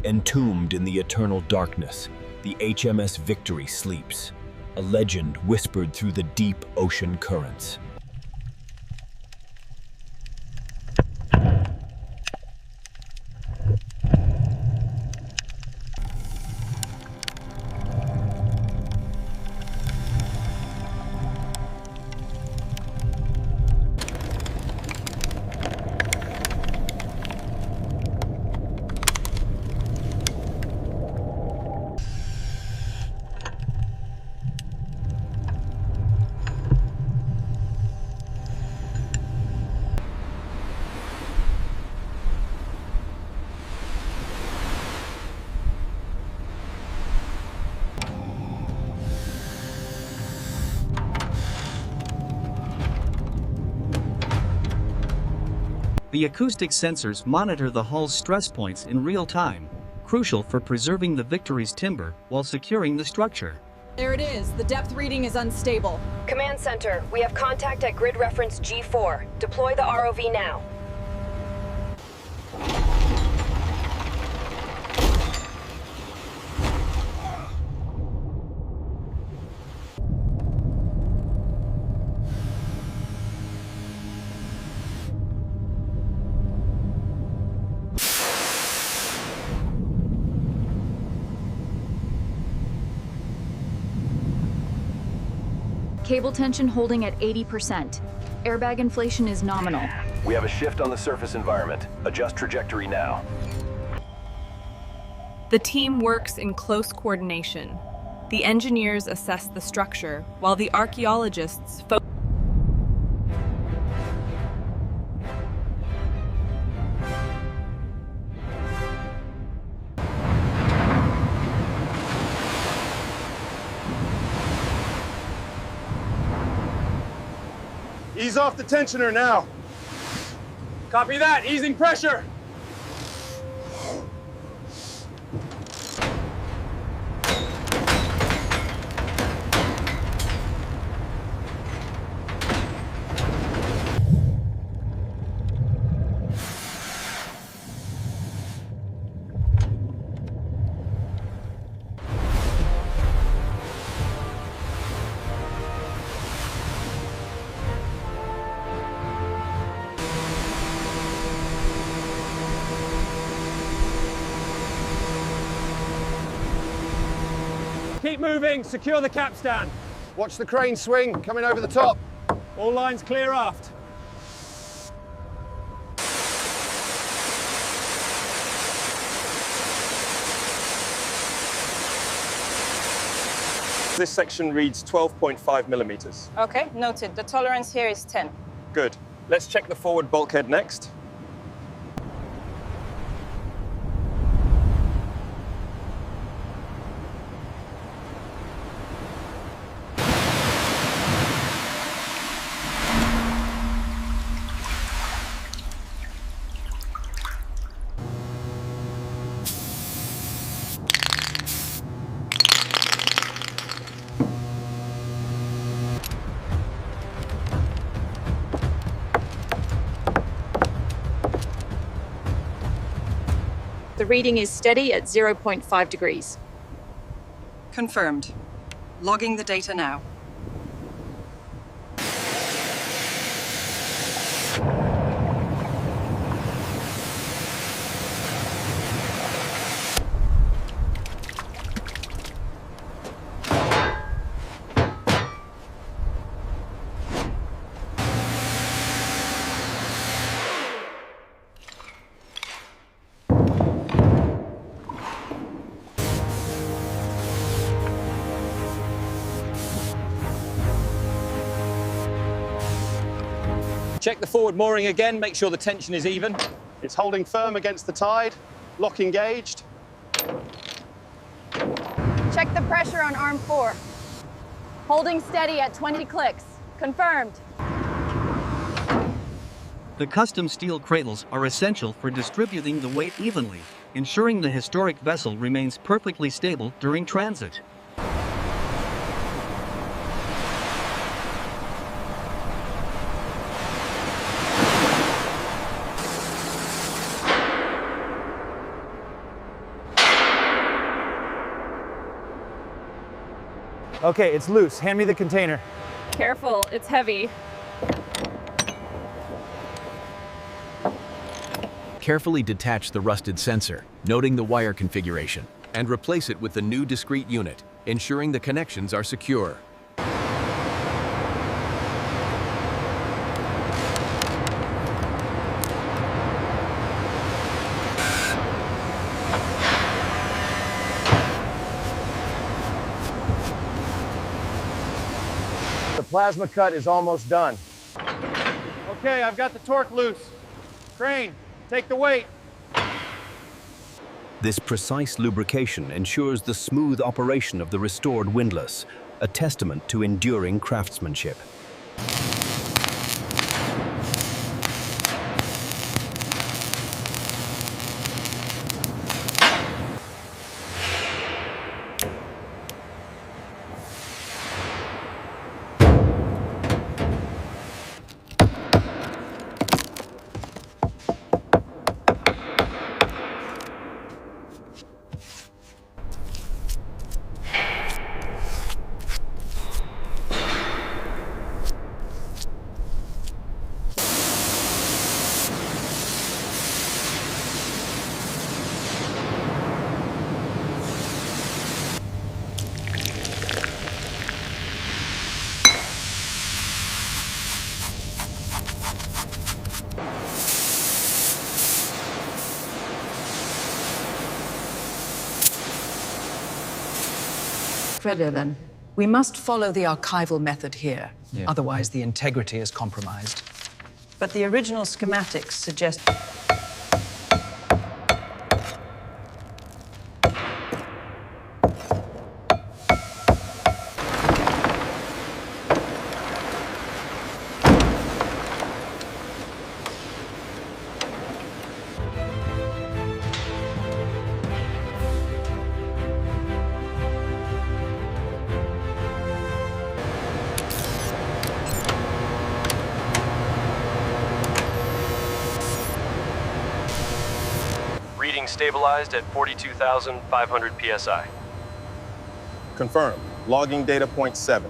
Entombed in the eternal darkness, the HMS Victory sleeps, a legend whispered through the deep ocean currents. The acoustic sensors monitor the hull's stress points in real time, crucial for preserving the Victory's timber while securing the structure. There it is. The depth reading is unstable. Command Center, we have contact at grid reference G4. Deploy the ROV now. Cable tension holding at 80%. Airbag inflation is nominal. We have a shift on the surface environment. Adjust trajectory now. The team works in close coordination. The engineers assess the structure, while the archaeologists focus. Ease off the tensioner now. Copy that, easing pressure. Keep moving, secure the capstan. Watch the crane swing, coming over the top. All lines clear aft. This section reads 12.5 millimeters. Okay, noted. The tolerance here is 10. Good. Let's check the forward bulkhead next. The reading is steady at 0.5 degrees. Confirmed. Logging the data now. Check the forward mooring again, make sure the tension is even. It's holding firm against the tide. Lock engaged. Check the pressure on arm 4. Holding steady at 20 clicks. Confirmed. The custom steel cradles are essential for distributing the weight evenly, ensuring the historic vessel remains perfectly stable during transit. Okay, it's loose. Hand me the container. Careful, it's heavy. Carefully detach the rusted sensor, noting the wire configuration, and replace it with the new discrete unit, ensuring the connections are secure. The plasma cut is almost done. Okay, I've got the torque loose. Crane, take the weight. This precise lubrication ensures the smooth operation of the restored windlass, a testament to enduring craftsmanship. Fredo, then. We must follow the archival method here. Otherwise, the integrity is compromised. But the original schematics suggest... Reading stabilized at 42,500 psi. Confirmed. Logging data point 7.